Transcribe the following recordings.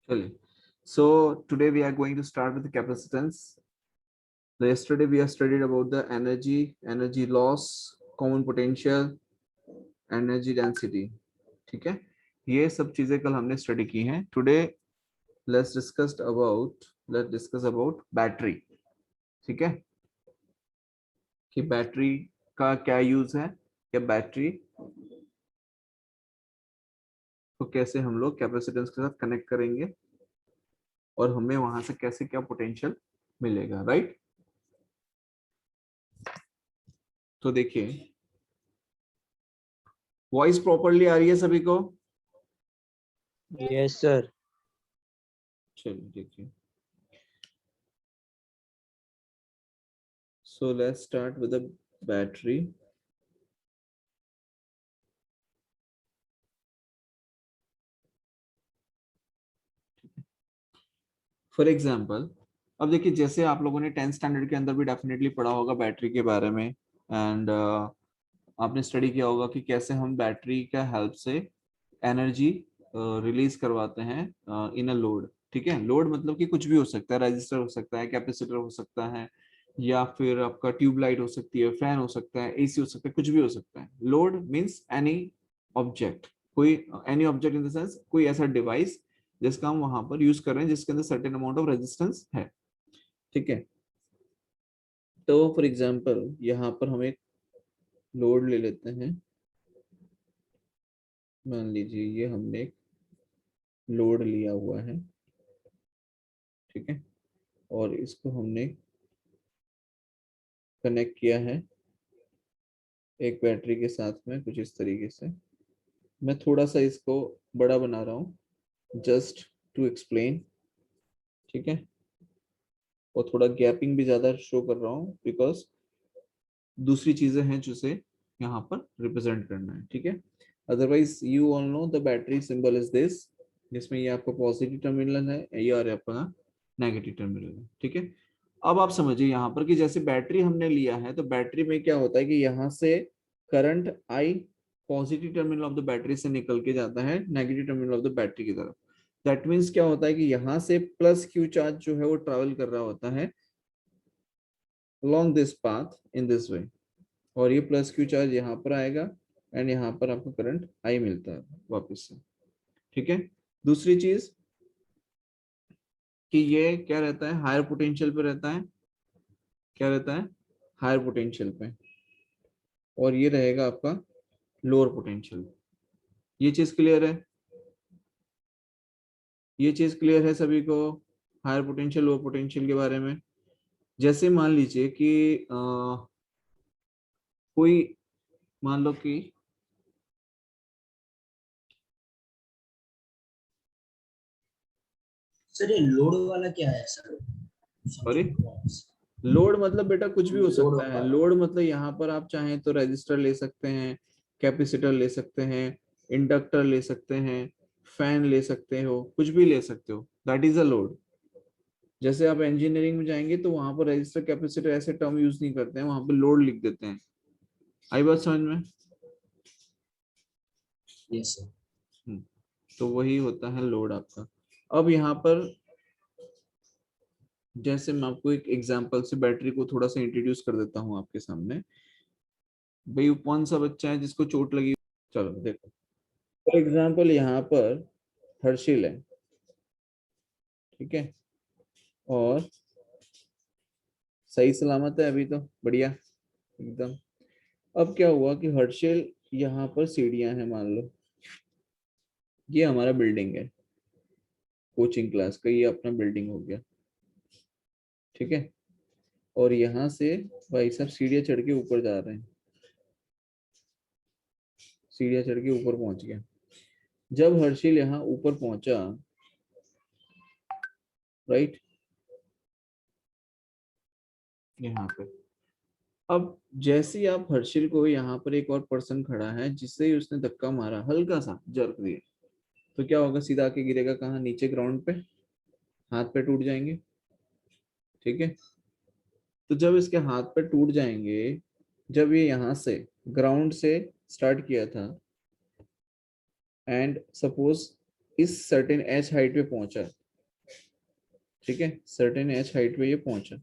चलिए, so today we are going to start with the capacitance. Yesterday we have studied about the energy loss, common potential, energy density. ठीक है, ये सब चीजें कल हमने स्टडी की हैं. Today let's discuss about battery. ठीक है, कि बैटरी का क्या यूज है, या बैटरी को कैसे हम लोग कैपेसिटेंस के साथ कनेक्ट करेंगे और हमें वहां से कैसे क्या पोटेंशियल मिलेगा. राइट, तो देखिए, वॉइस प्रॉपरली आ रही है सभी को? Yes sir. चलिए देखिए, so let's start with the battery. For example, अब देखिए, जैसे आप लोगों ने 10th स्टैंडर्ड के अंदर भी डेफिनेटली पढ़ा होगा बैटरी के बारे में, एंड आपने स्टडी किया होगा कि कैसे हम बैटरी का हेल्प से एनर्जी रिलीज करवाते हैं इन अ लोड. ठीक है, लोड मतलब कि कुछ भी हो सकता है, रेजिस्टर हो सकता है, कैपेसिटर हो सकता है, या फिर आपका ट्यूबलाइट हो सकती है, फैन हो सकता है, एसी हो सकता है, कुछ भी हो सकता है. लोड मीन्स एनी ऑब्जेक्ट, कोई any object in the sense कोई ऐसा डिवाइस जिसका हम वहां पर यूज कर रहे हैं, जिसके अंदर सर्टेन अमाउंट ऑफ रेजिस्टेंस है. ठीक है, तो फॉर एग्जांपल यहाँ पर हम एक लोड ले लेते हैं. मान लीजिए ये हमने एक लोड लिया हुआ है. ठीक है, और इसको हमने कनेक्ट किया है एक बैटरी के साथ में कुछ इस तरीके से. मैं थोड़ा सा इसको बड़ा बना रहा हूँ जस्ट टू एक्सप्लेन. ठीक है, और थोड़ा गैपिंग भी ज्यादा शो कर रहा हूँ बिकॉज दूसरी चीजें हैं जिसे यहाँ पर रिप्रेजेंट करना है. ठीक है, otherwise you all know the battery symbol is this, जिसमें ये आपका पॉजिटिव टर्मिनल है, ये और आपका नेगेटिव टर्मिनल है. ठीक है, अब आप समझिए यहाँ पर कि जैसे बैटरी हमने लिया है, तो बैटरी में क्या होता है कि यहाँ से current I positive terminal of the battery से निकल के जाता है negative terminal of the battery की तरफ. दैट मीन्स क्या होता है कि यहाँ से प्लस क्यू चार्ज जो है वो ट्रेवल कर रहा होता है along this path in this way, और ये प्लस क्यू चार्ज यहाँ पर आएगा एंड यहाँ पर आपको करंट आई मिलता है वापस से. ठीक है, दूसरी चीज कि ये क्या रहता है, हायर पोटेंशियल पे रहता है. क्या रहता है? हायर पोटेंशियल पे, और ये रहेगा आपका लोअर पोटेंशियल. ये चीज क्लियर है? ये चीज क्लियर है सभी को, हायर पोटेंशियल लोअर पोटेंशियल के बारे में? जैसे मान लीजिए कि कोई, मान लो कि सर ये लोड वाला क्या है सर? सॉरी, लोड मतलब बेटा कुछ भी हो सकता है. लोड मतलब यहाँ पर आप चाहें तो रेजिस्टर ले सकते हैं, कैपेसिटर ले सकते हैं, इंडक्टर ले सकते हैं, फैन ले सकते हो, कुछ भी ले सकते हो. That is a load. जैसे आप इंजीनियरिंग में जाएंगे तो वहां पर रजिस्टर कैपेसिटर ऐसे टर्म यूज नहीं करते हैं, वहां पर लोड लिख देते हैं. आई बात समझ में? Yes sir. तो वही होता है लोड आपका. अब यहाँ पर जैसे मैं आपको एक एग्जांपल से बैटरी को थोड़ा सा इंट्रोड्यूस कर देता हूँ आपके सामने. भाई कौन सा बच्चा है जिसको चोट लगी? चलो देखो, फॉर एग्जांपल यहाँ पर हर्षिल है. ठीक है, और सही सलामत है अभी तो, बढ़िया एकदम. अब क्या हुआ कि हर्षिल, यहाँ पर सीढ़ियां हैं, मान लो ये हमारा बिल्डिंग है, कोचिंग क्लास का ये अपना बिल्डिंग हो गया. ठीक है, और यहाँ से भाई साहब सीढ़ियां चढ़ के ऊपर जा रहे हैं, सीढ़ियां चढ़ के ऊपर पहुंच गया. जब हर्षिल यहाँ ऊपर पहुंचा, राइट, यहाँ पे, अब जैसे ही आप हर्षिल को, यहाँ पर एक और पर्सन खड़ा है जिससे ही उसने धक्का मारा, हल्का सा जर्क दिया, तो क्या होगा? सीधा आके गिरेगा कहाँ? नीचे ग्राउंड पे, हाथ पे टूट जाएंगे. ठीक है, तो जब इसके हाथ पे टूट जाएंगे, जब ये यहाँ से ग्राउंड से स्टार्ट किया था एंड सपोज इस सर्टेन एच हाइट पे पहुंचा, ठीक है, सर्टेन एच हाइट पे ये पहुंचा।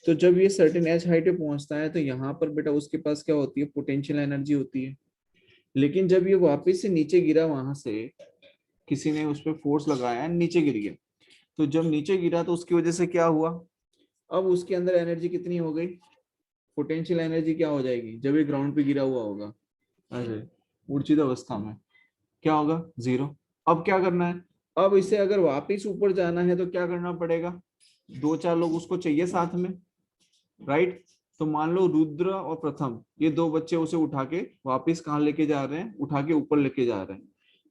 तो जब ये सर्टेन एच हाइट पे पहुंचता है तो यहाँ पर बेटा उसके पास क्या होती है, पोटेंशियल एनर्जी होती है। लेकिन जब ये वापस से नीचे गिरा, वहां से किसी ने उस पर फोर्स लगाया, नीचे गिर गया, तो जब नीचे गिरा तो उसकी वजह से क्या हुआ, अब उसके अंदर एनर्जी कितनी हो गई, पोटेंशियल एनर्जी क्या हो जाएगी, जब ये ग्राउंड पे गिरा हुआ होगा, अरे ऊर्जित अवस्था में, क्या होगा, 0। अब क्या करना है, अब इसे अगर वापिस ऊपर जाना है तो क्या करना पड़ेगा, 2-4 लोग उसको चाहिए साथ में, राइट। तो मान लो रुद्र और प्रथम, ये 2 बच्चे उसे उठा के वापिस कहाँ लेके जा रहे हैं, उठा के ऊपर लेके जा रहे हैं।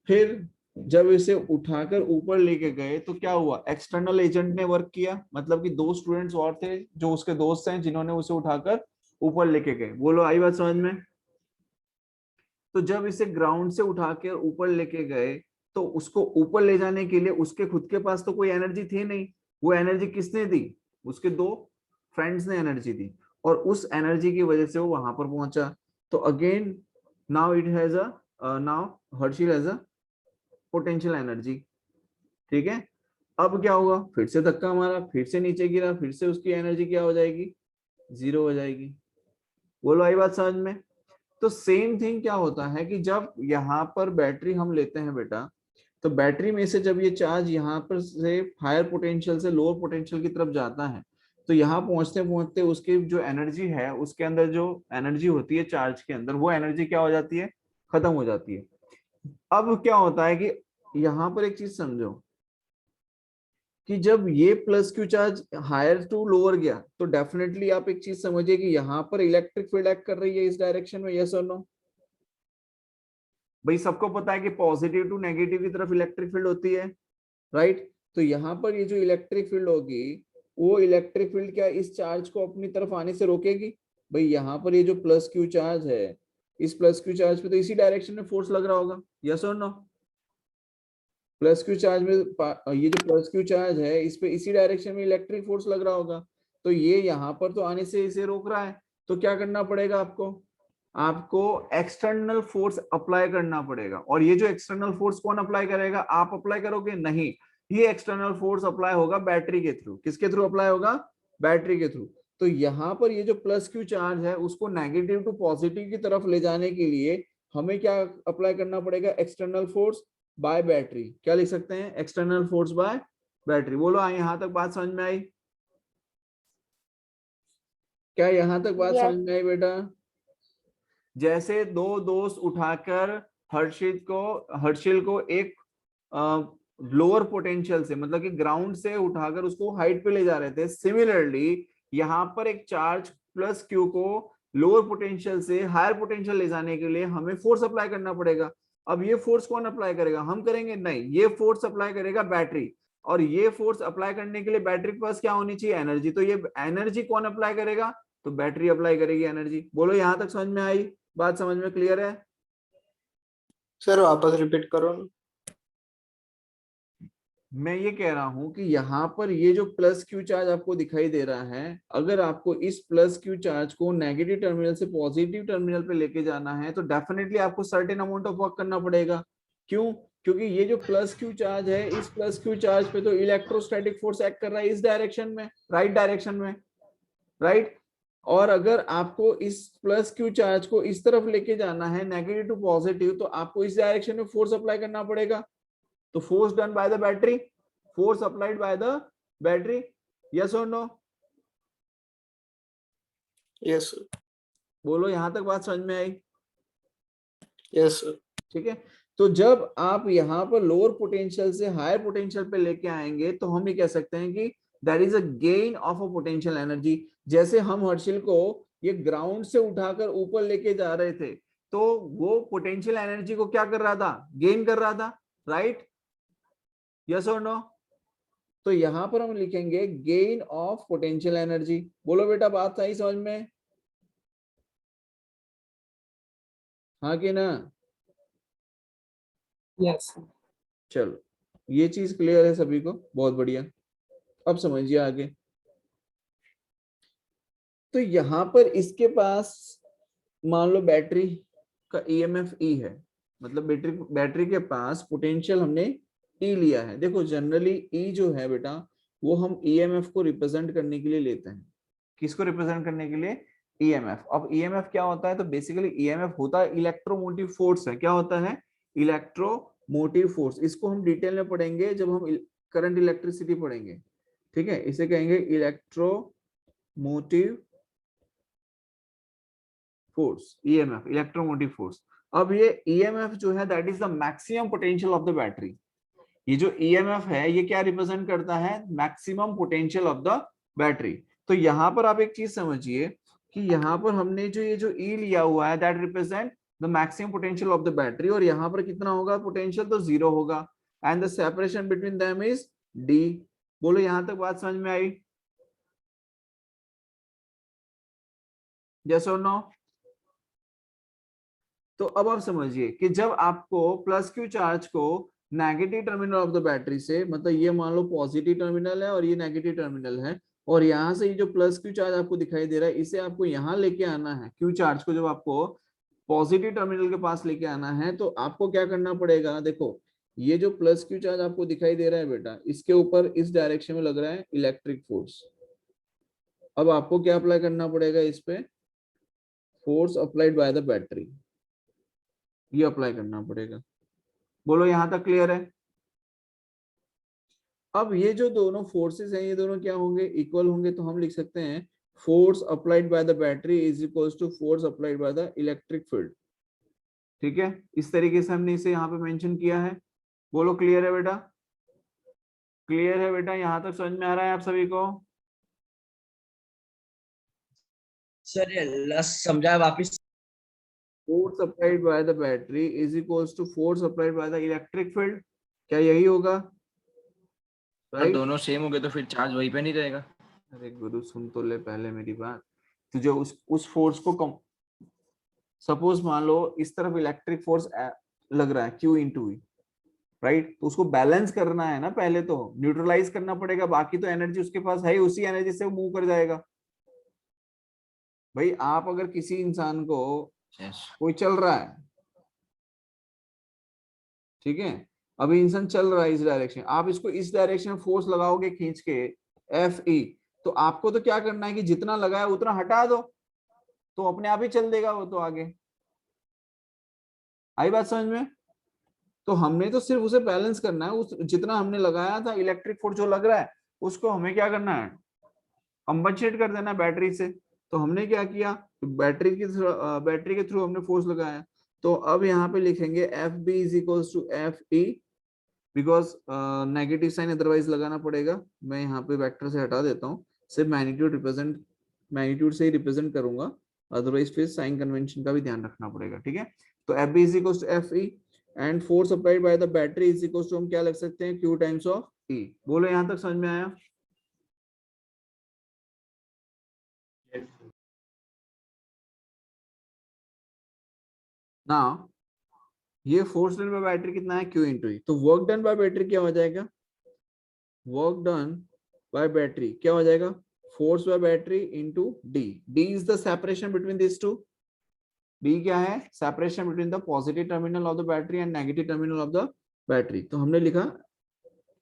फिर जब इसे उठाकर ऊपर लेके गए तो क्या हुआ, एक्सटर्नल एजेंट ने वर्क किया, मतलब कि 2 स्टूडेंट्स और थे जो उसके दोस्त हैं, जिन्होंने उसे उठाकर ऊपर लेके गए। बोलो आई बात समझ में। तो जब इसे ग्राउंड से उठाकर ऊपर लेके गए तो उसको ऊपर ले जाने के लिए उसके खुद के पास तो कोई एनर्जी थी नहीं, वो एनर्जी किसने दी, उसके 2 फ्रेंड्स ने एनर्जी दी, और उस एनर्जी की वजह से वो वहां पर पहुंचा। तो again now it has now Harshil has a potential energy, ठीक है। अब क्या होगा, फिर से धक्का मारा, फिर से नीचे गिरा, फिर से उसकी एनर्जी क्या हो जाएगी, 0 हो जाएगी। बोलो आई बात समझ में। तो सेम थिंग क्या होता है कि जब यहाँ पर बैटरी हम लेते हैं बेटा, तो बैटरी में से जब ये चार्ज यहाँ पर से हायर पोटेंशियल से लोअर पोटेंशियल की तरफ जाता है, तो यहाँ पहुंचते पहुंचते उसकी जो एनर्जी है, उसके अंदर जो एनर्जी होती है चार्ज के अंदर, वो एनर्जी क्या हो जाती है, खत्म हो जाती है। अब क्या होता है कि यहाँ पर एक चीज समझो कि जब ये plus Q charge higher to lower गया तो डेफिनेटली आप एक चीज समझिए कि यहाँ पर इलेक्ट्रिक फील्ड एक्ट कर रही है इस डायरेक्शन में, यस और नो। भाई सबको पता है कि पॉजिटिव टू नेगेटिव की तरफ इलेक्ट्रिक फील्ड होती है, राइट। तो यहाँ पर ये जो इलेक्ट्रिक फील्ड होगी, वो इलेक्ट्रिक फील्ड क्या इस चार्ज को अपनी तरफ आने से रोकेगी। भाई यहाँ पर ये जो प्लस क्यू चार्ज है, इस प्लस क्यू चार्ज पे तो इसी डायरेक्शन में फोर्स लग रहा होगा, यस और नो। प्लस क्यू चार्ज में ये जो प्लस क्यू चार्ज है, इस पे इसी डायरेक्शन में इलेक्ट्रिक फोर्स लग रहा होगा। तो ये यहाँ पर तो आने से इसे रोक रहा है, तो क्या करना पड़ेगा आपको, आपको एक्सटर्नल फोर्स अप्लाई करना पड़ेगा। और ये जो एक्सटर्नल फोर्स कौन अप्लाई करेगा, आप अप्लाई करोगे, नहीं, ये एक्सटर्नल फोर्स अप्लाई होगा बैटरी के थ्रू। किसके थ्रू अप्लाई होगा, बैटरी के थ्रू। तो यहाँ पर ये जो प्लस क्यू चार्ज है, उसको नेगेटिव टू पॉजिटिव की तरफ ले जाने के लिए हमें क्या अप्लाई करना पड़ेगा, एक्सटर्नल फोर्स बाय बैटरी। क्या लिख सकते हैं, एक्सटर्नल फोर्स बाय बैटरी। बोलो यहां तक बात समझ में आई, क्या यहां तक बात समझ में आई बेटा। जैसे 2 दोस्त उठाकर हर्षिल को एक लोअर पोटेंशियल से, मतलब कि ग्राउंड से उठाकर उसको हाइट पे ले जा रहे थे, सिमिलरली यहाँ पर एक चार्ज प्लस क्यू को लोअर पोटेंशियल से हायर पोटेंशियल ले जाने के लिए हमें फोर्स अप्लाई करना पड़ेगा। अब ये फोर्स कौन अप्लाई करेगा, हम करेंगे, नहीं, ये फोर्स अप्लाई करेगा बैटरी। और ये फोर्स अप्लाई करने के लिए बैटरी के पास क्या होनी चाहिए, एनर्जी। तो ये एनर्जी कौन अप्लाई करेगा, तो बैटरी अप्लाई करेगी एनर्जी। बोलो यहां तक समझ में आई, बात समझ में क्लियर है। सर वापस रिपीट करो ना। मैं ये कह रहा हूं कि यहाँ पर ये जो प्लस क्यू चार्ज आपको दिखाई दे रहा है, अगर आपको इस प्लस क्यू चार्ज को नेगेटिव टर्मिनल से पॉजिटिव टर्मिनल पे लेके जाना है तो डेफिनेटली आपको सर्टेन अमाउंट ऑफ वर्क करना पड़ेगा। क्यों, क्योंकि ये जो प्लस क्यू चार्ज है, इस प्लस क्यू चार्ज पे तो इलेक्ट्रोस्टैटिक फोर्स एक्ट कर रहा है इस डायरेक्शन में, राइट डायरेक्शन में, राइट। और अगर आपको इस प्लस क्यू चार्ज को इस तरफ लेके जाना है नेगेटिव टू पॉजिटिव, तो आपको इस डायरेक्शन में फोर्स अप्लाई करना पड़ेगा। तो force done by the battery, force applied by the battery, yes और नो। यस बोलो यहां तक बात समझ में आई, यस ठीक है। तो जब आप यहाँ पर लोअर पोटेंशियल से हायर पोटेंशियल पे लेके आएंगे तो हम ये कह सकते हैं कि that is a gain of a potential energy. जैसे हम हर्षिल को ये ग्राउंड से उठाकर ऊपर लेके जा रहे थे, तो वो पोटेंशियल एनर्जी को क्या कर रहा था, गेन कर रहा था, राइट, यस और नो। तो यहां पर हम लिखेंगे गेन ऑफ पोटेंशियल एनर्जी। बोलो बेटा बात सही समझ में, हाँ कि ना। यस चलो ये चीज क्लियर है सभी को, बहुत बढ़िया। अब समझिए आगे। तो यहां पर इसके पास मान लो बैटरी का ईएमएफ ई है, मतलब बैटरी के पास पोटेंशियल हमने ई लिया है, देखो जनरली ई जो है बेटा वो हम ईएमएफ को रिप्रेजेंट करने के लिए लेते हैं। किसको रिप्रेजेंट करने के लिए? ईएमएफ। अब ईएमएफ क्या होता है? तो बेसिकली ईएमएफ होता है इलेक्ट्रोमोटिव फोर्स है। क्या होता है? Electromotive force. इसको हम डिटेल में पढ़ेंगे जब हम करंट इलेक्ट्रिसिटी पढ़ेंगे, ठीक है। इसे कहेंगे electromotive force, EMF, electromotive force. अब ये ईएमएफ जो है that is the maximum potential of the battery. ये जो ईएमएफ है ये क्या रिप्रेजेंट करता है? Maximum potential of the battery. तो यहां पर आप एक चीज समझिए कि यहां पर हमने जो ये जो ई लिया हुआ है that represent the maximum potential of the battery, और यहां पर कितना होगा पोटेंशियल? तो 0 होगा, and the separation between them is D. बोलो यहां तक बात समझ में आई? यस और नो? तो अब आप समझिए कि जब आपको प्लस क्यू चार्ज को negative terminal of the battery से, मतलब ये मान लो पॉजिटिव टर्मिनल है और ये नेगेटिव टर्मिनल है, और यहाँ से ये जो प्लस क्यू चार्ज आपको दिखाई दे रहा है इसे आपको यहाँ लेके आना है। क्यू चार्ज को जब आपको पॉजिटिव टर्मिनल के पास लेके आना है तो आपको क्या करना पड़ेगा? देखो ये जो प्लस क्यू चार्ज आपको दिखाई दे रहा है बेटा, इसके ऊपर इस डायरेक्शन में लग रहा है इलेक्ट्रिक फोर्स। अब आपको क्या अप्लाई करना पड़ेगा इस पे? Force applied by the battery, ये अप्लाई करना पड़ेगा। बोलो यहां तक क्लियर है? अब ये जो दोनों फोर्सेस हैं ये दोनों क्या होंगे? इक्वल होंगे। तो हम लिख सकते हैं force applied by the battery is equals to force applied by the electric field. ठीक है, इस तरीके से हमने इसे यहाँ पे मेंशन किया है। बोलो क्लियर है बेटा? क्लियर है बेटा? यहां तक समझ में आ रहा है आप सभी को? सर ये समझा वापिस। Force applied by the battery is equals to force applied by the electric field, क्या यही होगा? राइट? दोनों सेम हो गए तो फिर चार्ज वहीं पे नहीं रहेगा। अरे गुरु सुन तो ले पहले मेरी बात। तो जो उस फोर्स को कम, सपोज मान लो इस तरफ इलेक्ट्रिक फोर्स लग रहा है Q इंटू ई, राइट? तो उसको बैलेंस करना है ना, पहले तो न्यूट्रलाइज करना पड़ेगा। बाकी तो एनर्जी उसके पास है ही, उसी एनर्जी से वो मूव कर जाएगा। भाई आप अगर किसी इंसान को, कोई चल रहा है, ठीक है, अभी इंसान चल रहा है इस डायरेक्शन, आप इसको इस डायरेक्शन में फोर्स लगाओगे खींच के Fe, तो आपको तो क्या करना है कि जितना लगाया उतना हटा दो, तो अपने आप ही चल देगा वो तो आगे। आई बात समझ में? तो हमने तो सिर्फ उसे बैलेंस करना है, उस जितना हमने लगाया था इलेक्ट्रिक फोर्स जो लग रहा है उसको हमें क्या करना है? कंपनसेट कर देना बैटरी से। तो हमने क्या किया? बैटरी के थ्रू हमने फोर्स लगाया। तो अब यहाँ पे लिखेंगे F B is equals to F E, because negative sign otherwise लगाना पड़ेगा। मैं यहाँ पे वेक्टर से हटा देता हूँ, सिर्फ मैग्नीट्यूड से ही रिप्रेजेंट करूंगा, अदरवाइज फिर साइन कन्वेंशन का भी ध्यान रखना पड़ेगा। ठीक है, तो F B is equals to F E and force applied by the battery is equals to, हम क्या लिख सकते हैं? Q times of E. बोलो यहाँ तक समझ में आया? ना ये फोर्स डन बाय बैटरी कितना है? Q इंटू ई। तो वर्क डन बाय बैटरी क्या हो जाएगा? वर्क डन बाय बैटरी क्या हो जाएगा? Force by battery into D. D is the separation between this two. D क्या है? Separation between the positive terminal of the battery and negative terminal of the battery. तो हमने लिखा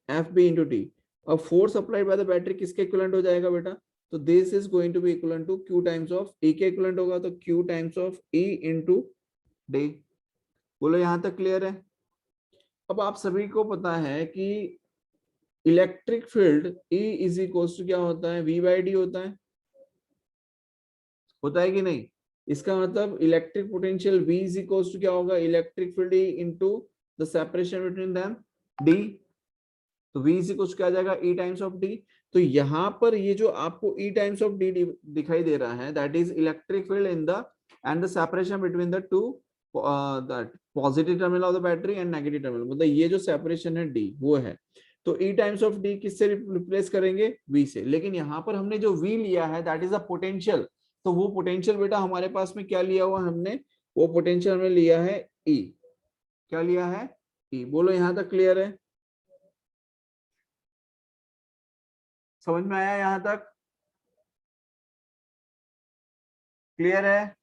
F B into T. अब force applied by the battery किसके equivalent हो जाएगा बेटा? तो this is going to be equivalent to Q times of E के इक्विवेलेंट होगा, तो Q times of E into D. बोलो यहां तक क्लियर है? अब आप सभी को पता है कि electric field E is equal to क्या होता है? V बाई डी होता है कि नहीं? इसका मतलब electric potential V is equal to क्या होगा? Electric field E into the separation between them D। तो V इज इक्वल टू क्या आ जाएगा? E times of D। तो यहाँ पर ये जो आपको E टाइम्स ऑफ D दिखाई दे रहा है that is electric field in the end the separation between the two positive terminal of the battery and negative terminal, मतलब ये जो सेपरेशन है D वो है। तो E टाइम्स ऑफ D किससे रिप्लेस करेंगे? V से। लेकिन यहाँ पर हमने जो V लिया है दैट इज अ पोटेंशियल, तो वो पोटेंशियल बेटा हमारे पास में क्या लिया हुआ हमने? वो पोटेंशियल हमने लिया है E। क्या लिया है? E। बोलो यहाँ तक क्लियर है? समझ में आया यहाँ तक? क्लियर है?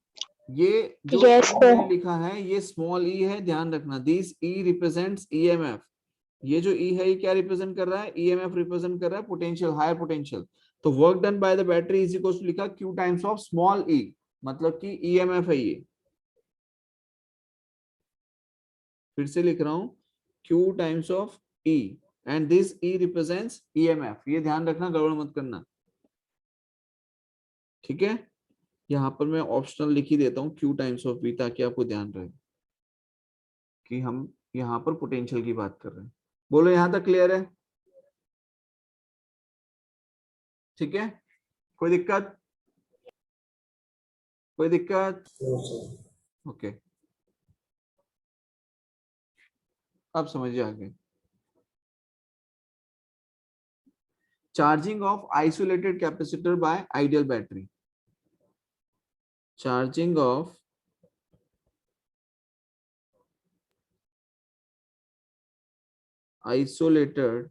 ये जो Yes, हमने sir. लिखा है ये स्मॉल e है, ध्यान रखना। दिस E रिप्रेजेंट्स EMF, ये जो E है ये क्या रिप्रेजेंट कर रहा है, EMF रिप्रेजेंट कर रहा है पोटेंशियल, हायर पोटेंशियल। तो work done by the battery is equal to लिखा Q times of small e, मतलब कि EMF है ये। फिर से लिख रहा हूं Q times of E and this E represents EMF। ये ध्यान रखना, गड़बड़ मत करना, ठीक है। यहाँ पर मैं ऑप्शनल लिख ही देता हूँ Q टाइम्स ऑफ V, ताकि आपको ध्यान रहे कि हम यहाँ पर पोटेंशियल की बात कर रहे हैं। बोलो यहाँ तक क्लियर है? ठीक है, कोई दिक्कत? कोई दिक्कत? ओके, अब समझिए आगे। Charging of isolated capacitor by ideal battery. Charging of isolated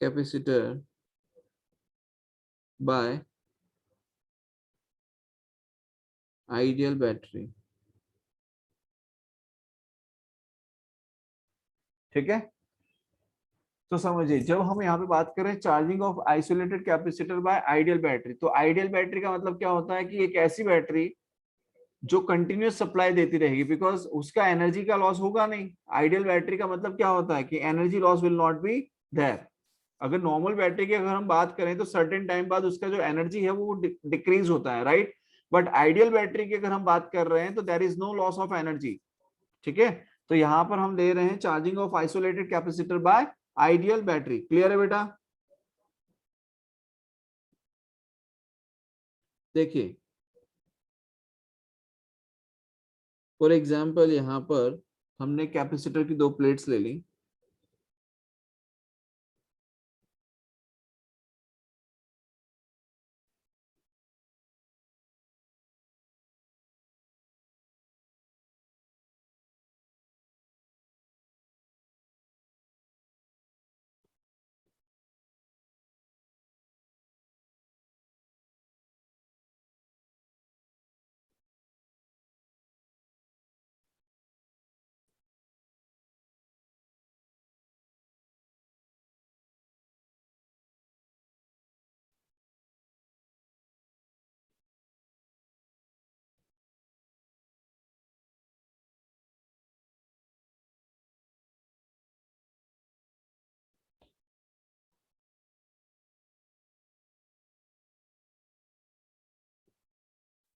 capacitor by ideal battery। ठीक है, तो समझिए जब हम यहाँ पे बात करें charging of isolated capacitor by ideal battery, तो आइडियल बैटरी का मतलब क्या होता है कि एक ऐसी बैटरी जो कंटिन्यूस सप्लाई देती रहेगी, बिकॉज उसका एनर्जी का लॉस होगा नहीं। आइडियल बैटरी का मतलब क्या होता है कि energy loss will not be there. अगर नॉर्मल बैटरी की अगर हम बात करें तो सर्टेन टाइम बाद उसका जो एनर्जी है वो डिक्रीज होता है, राइट। बट आइडियल बैटरी की अगर हम बात कर रहे हैं तो there is no loss of energy, ठीक है। तो यहाँ पर हम ले रहे हैं charging of isolated capacitor by ideal battery. Clear है बेटा? देखिए फॉर एग्जाम्पल यहाँ पर हमने कैपेसिटर की दो प्लेट्स ले ली,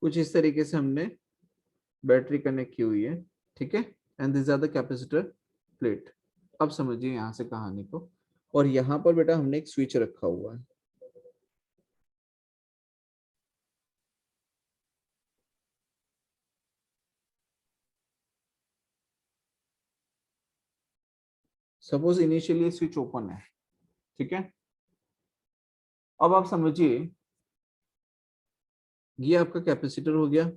कुछ इस तरीके से हमने बैटरी कनेक्ट की हुई है, ठीक है। And this are the capacitor plate. अब समझिए यहाँ से कहानी को। और यहाँ पर बेटा हमने एक स्विच रखा हुआ है, सपोज इनिशियली स्विच ओपन है, ठीक है। अब आप समझिए ये आपका कैपेसिटर हो गया,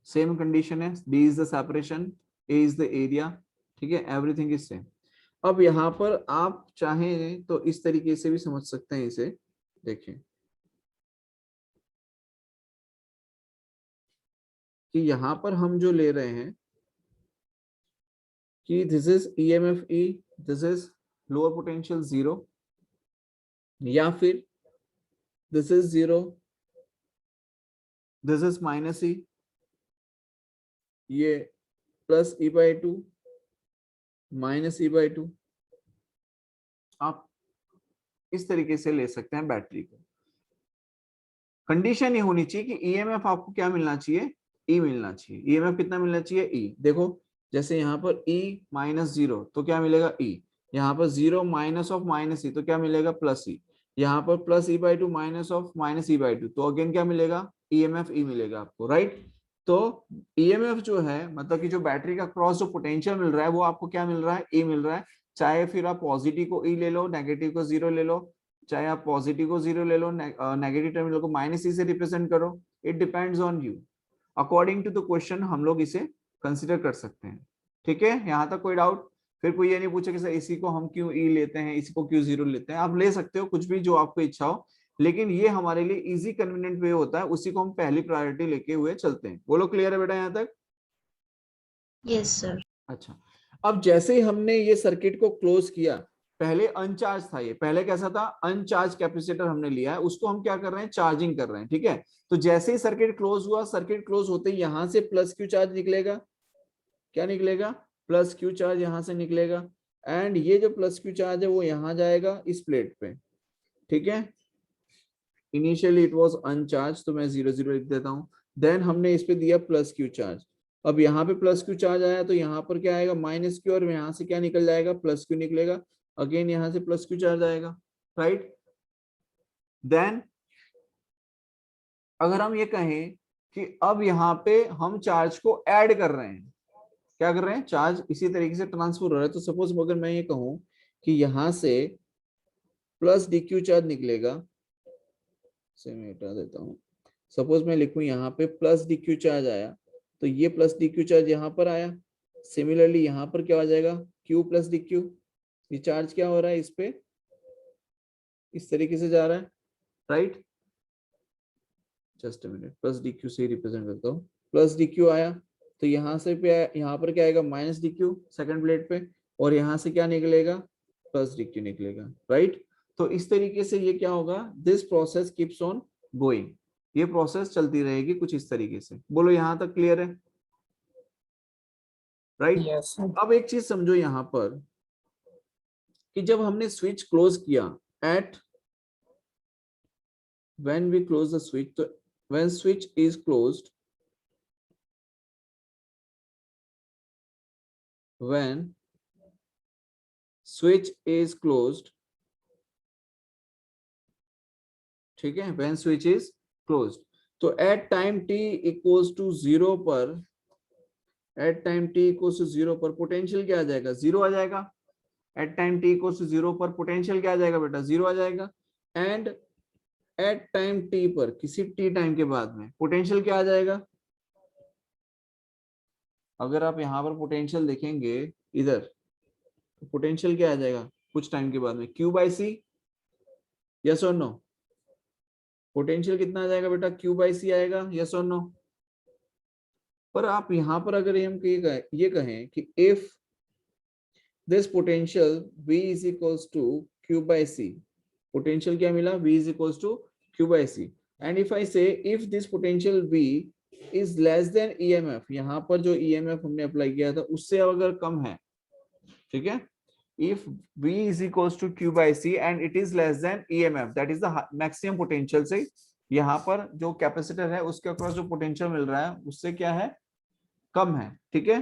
सेम कंडीशन है, D is the separation, A is the area, ठीक है, एवरीथिंग इज सेम। अब यहाँ पर आप चाहें तो इस तरीके से भी समझ सकते हैं इसे। देखिए कि यहाँ पर हम जो ले रहे हैं कि this is EMF E, this is lower potential 0, या फिर this is 0, this is -E, ये +E/2 -E/2। आप इस तरीके से ले सकते हैं बैटरी को। कंडीशन ये होनी चाहिए कि EMF आपको क्या मिलना चाहिए, E मिलना चाहिए। EMF कितना मिलना चाहिए, E। देखो जैसे यहाँ पर E -0 तो क्या मिलेगा, E। यहाँ पर 0 माइनस ऑफ -E तो क्या मिलेगा, +E। यहाँ पर +E/2 माइनस ऑफ -E/2 तो अगेन क्या मिलेगा, EMF E मिलेगा आपको, राइट। तो EMF जो है मतलब कि जो बैटरी का क्रॉस जो पोटेंशियल मिल रहा है वो आपको क्या मिल रहा है, E मिल रहा है। चाहे फिर आप पॉजिटिव को E ले लो, नेगेटिव को 0 ले लो, चाहे आप पॉजिटिव को 0 ले लो, नेगेटिव टर्मिनल को -E से रिप्रेजेंट करो, it depends on you. According to the question हम लोग इसे कंसिडर कर सकते हैं, ठीक है। यहाँ तक कोई डाउट? फिर कोई ये नहीं पूछे कि सर इसी को हम क्यों E लेते हैं, इसी को क्यों 0 लेते हैं। आप ले सकते हो कुछ भी जो आपको इच्छा हो, लेकिन ये हमारे लिए इजी कन्वीनियंट वे होता है, उसी को हम पहली प्रायोरिटी लेके हुए चलते हैं। बोलो क्लियर है बेटा यहाँ तक? Yes sir. अच्छा, अब जैसे ही हमने ये सर्किट को क्लोज किया, पहले अनचार्ज था, ये पहले कैसा था, अनचार्ज कैपेसिटर हमने लिया है, उसको हम क्या कर रहे हैं, चार्जिंग कर रहे हैं, ठीक है। तो जैसे ही सर्किट क्लोज हुआ, सर्किट क्लोज होते ही यहां से प्लस क्यू चार्ज निकलेगा, क्या निकलेगा, प्लस क्यू चार्ज यहां से निकलेगा, एंड ये जो प्लस क्यू चार्ज है वो यहां जाएगा इस प्लेट पे, ठीक है। इनिशियली इट वाज अनचार्ज, तो मैं 0 0 लिख देता हूं। देन हमने इस पे दिया प्लस क्यू चार्ज, अब यहाँ पे प्लस क्यू चार्ज आया तो यहाँ पर क्या आएगा, माइनस क्यू, और यहाँ से क्या निकल जाएगा, प्लस क्यू निकलेगा, अगेन यहाँ से प्लस क्यू चार्ज आएगा, राइट। देन अगर हम ये कहें कि अब यहाँ पे हम चार्ज को ऐड कर रहे हैं, क्या कर रहे हैं, चार्ज इसी तरीके से ट्रांसफर हो रहा है, तो सपोज अगर मैं ये कहूं कि यहाँ से प्लस डी क्यू चार्ज निकलेगा, से मैं हटा देता हूँ, सपोज मैं लिखूं यहाँ पे प्लस डी क्यू चार्ज आया, तो ये प्लस डी क्यू चार्ज यहाँ पर आया, सिमिलरली यहाँ पर क्या आ जाएगा, क्यू प्लस डी क्यू, ये चार्ज क्या हो रहा है इस पे, इस तरीके से जा रहा है, right. Just a minute, plus D Q से रिप्रेजेंट करता हूँ, प्लस डी क्यू आया, तो यहाँ से पे यहाँ पर क्या आएगा, minus D Q second plate पे, और यहाँ से क्या निकलेगा, प्लस डी क्यू निकलेगा, राइट। तो इस तरीके से ये क्या होगा, this process keeps on going, ये प्रोसेस चलती रहेगी कुछ इस तरीके से। बोलो यहाँ तक क्लियर है, राइट। Yes, sir. अब एक चीज समझो यहाँ पर कि जब हमने स्विच क्लोज किया, at when we close the switch, तो when switch is closed, when switch is closed, ठीक है, when switch is closed, तो at time t equals to 0 पर, at time t equals to 0 पर पोटेंशियल क्या आ जाएगा, 0 आ जाएगा। at time t equals to 0 पर पोटेंशियल क्या आ जाएगा बेटा, 0 आ जाएगा। एंड at time t पर, किसी t टाइम के बाद में पोटेंशियल क्या आ जाएगा, अगर आप यहाँ पर पोटेंशियल देखेंगे इधर, तो पोटेंशियल क्या आ जाएगा कुछ टाइम के बाद में, Q बाई सी, यस और नो, पोटेंशियल कितना आ जाएगा बेटा, Q बाई सी आएगा, यस और नो। पर आप यहाँ पर अगर हम ये कहें कि if this potential V is equals to Q by C, potential क्या मिला, V is equals to Q by C, and if I say if this potential V is less than EMF, यहाँ पर जो EMF हमने apply किया था उससे अगर कम है, ठीक है, if V is equals to Q by C and it is less than EMF, that is the maximum potential, से यहाँ पर जो कैपेसिटर है उसके अक्रॉस जो पोटेंशियल मिल रहा है उससे क्या है, कम है, ठीक है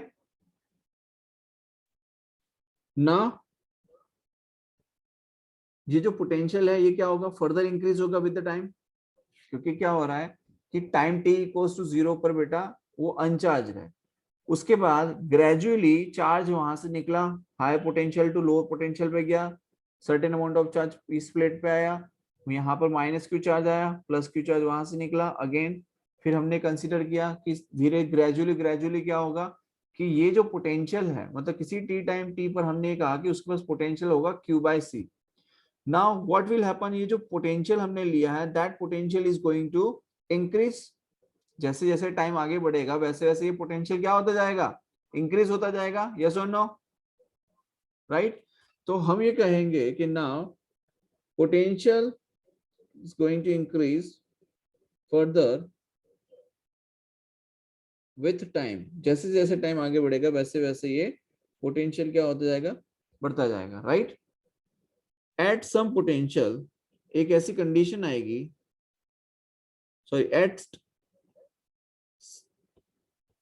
ना। ये जो पोटेंशियल है ये क्या होगा, फर्दर इंक्रीज होगा विद द टाइम, क्योंकि क्या हो रहा है कि टाइम t इक्वल्स टू 0 पर बेटा वो अनचार्ज है, उसके बाद ग्रेजुअली चार्ज वहां से निकला, high potential to lower potential पे गया, सर्टेन अमाउंट ऑफ चार्ज इस प्लेट पे आया, यहाँ पर माइनस क्यू चार्ज आया, प्लस क्यू चार्ज वहां से निकला अगेन, फिर हमने कंसीडर किया कि धीरे ग्रेजुअली क्या होगा कि ये जो पोटेंशियल है, मतलब किसी टी टाइम टी पर हमने कहा कि उसके पास पोटेंशियल होगा Q by C. Now what will happen, ये जो पोटेंशियल हमने लिया है that potential is going to increase, जैसे जैसे टाइम आगे बढ़ेगा वैसे वैसे ये पोटेंशियल क्या होता जाएगा, इंक्रीज होता जाएगा, यस और नो, राइट। तो हम ये कहेंगे कि now potential is going to increase further with time, जैसे जैसे टाइम आगे बढ़ेगा वैसे वैसे ये पोटेंशियल क्या होता जाएगा, बढ़ता जाएगा, राइट। एट सम पोटेंशियल, एक ऐसी कंडीशन आएगी, सॉरी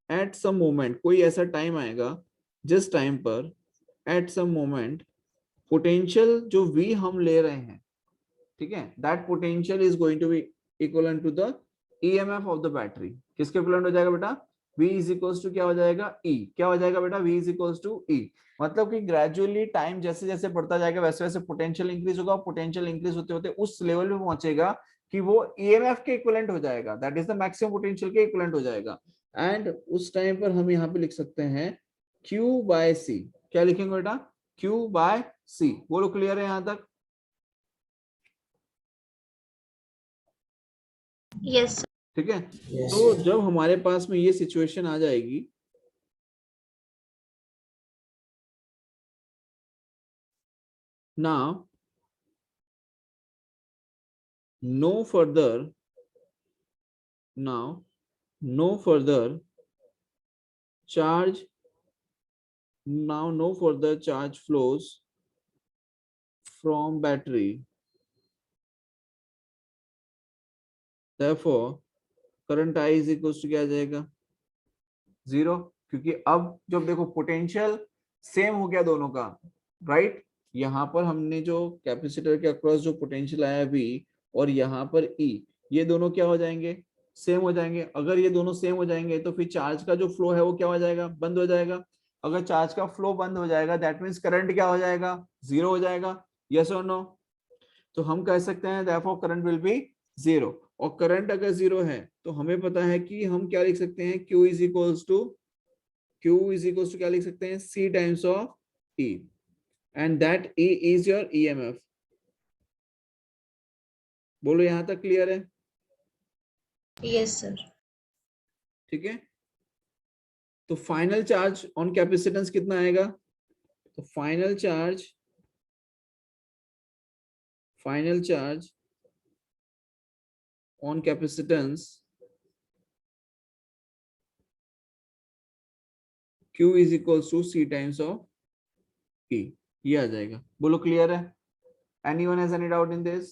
एट सम मोमेंट, कोई ऐसा टाइम आएगा जिस टाइम पर एट सम मोमेंट पोटेंशियल जो V हम ले रहे हैं, ठीक है, that potential is going to be equivalent to the EMF of the battery, किसके इक्वलेंट हो जाएगा बेटा, V इज इक्वल्स टू क्या हो जाएगा, E, क्या हो जाएगा बेटा, V is equals to E, मतलब कि ग्रेजुअली टाइम जैसे जैसे बढ़ता जाएगा वैसे वैसे पोटेंशियल इंक्रीज होगा, पोटेंशियल इंक्रीज होते होते उस लेवल पे पहुंचेगा कि वो EMF के इक्विवेलेंट हो जाएगा, that is the maximum potential के इक्विवेलेंट हो जाएगा। एंड उस टाइम पर हम यहाँ पे लिख सकते हैं Q बाय C, क्या लिखेंगे बेटा, Q बाय C, बोलो क्लियर है यहाँ तक, यस ठीक है। तो जब हमारे पास में ये सिचुएशन आ जाएगी Now, no further charge. Now no further charge flows from battery. Therefore, current I is equals to क्या आ जाएगा? 0, क्योंकि अब जब देखो पोटेंशियल सेम हो गया दोनों का, राइट? यहाँ पर हमने जो कैपेसिटर के अक्रॉस जो पोटेंशियल आया V और यहाँ पर E, ये दोनों क्या हो जाएंगे? सेम हो जाएंगे। अगर ये दोनों सेम हो जाएंगे तो फिर चार्ज का जो फ्लो है वो क्या हो जाएगा? बंद हो जाएगा। अगर चार्ज का फ्लो बंद हो जाएगा दैट मीन्स करंट क्या हो जाएगा? 0 हो जाएगा। यस और नो? तो हम कह सकते हैं therefore करंट विल बी 0। और करंट अगर 0 है तो हमें पता है कि हम क्या लिख सकते हैं? Q इज इक्वल्स टू क्या लिख सकते हैं? C times of E, and that E is your EMF। बोलो यहां तक क्लियर है? Yes sir. ठीक है, तो फाइनल चार्ज ऑन कैपेसिटेंस कितना आएगा? तो final charge on capacitance Q is equals to C times of E, ये आ जाएगा। बोलो क्लियर है? Anyone has any doubt in this?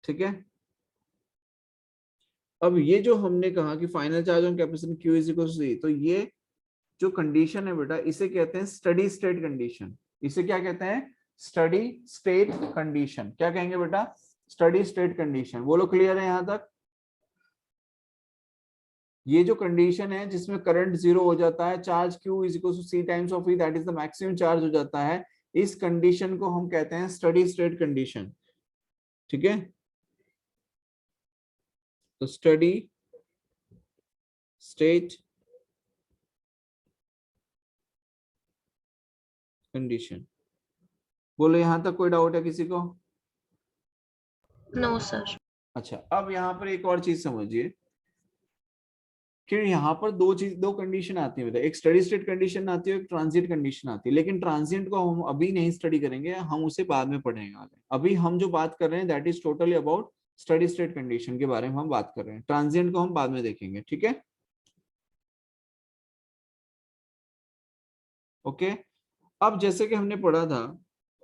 ठीक है, अब ये जो हमने कहा कि final charge on capacitance Q is equal to C, तो ये जो कंडीशन है बेटा इसे कहते हैं स्टडी स्टेट कंडीशन। इसे क्या कहते हैं? Steady state condition. क्या कहेंगे बेटा? Steady state condition. बोलो क्लियर है यहां तक? ये जो कंडीशन है जिसमें करंट 0 हो जाता है, charge Q is equal to C times of E, that is the maximum charge हो जाता है, इस कंडीशन को हम कहते हैं स्टडी स्टेट कंडीशन। ठीक है, तो स्टडी स्टेट कंडीशन। बोलो यहां तक कोई डाउट है किसी को? No sir. अच्छा, अब यहाँ पर एक और चीज समझिए कि यहाँ पर दो कंडीशन आती है बेटा, एक स्टडी स्टेट कंडीशन आती है, एक ट्रांजिएंट कंडीशन आती है। लेकिन ट्रांजिएंट को हम अभी नहीं स्टडी करेंगे, हम उसे बाद में पढ़ेंगे आगे। अभी हम जो बात कर रहे हैं that is totally about steady state condition के बारे में हम बात कर रहे हैं। ट्रांजिएंट को हम बाद में देखेंगे। ठीक है, ओके। अब जैसे कि हमने पढ़ा था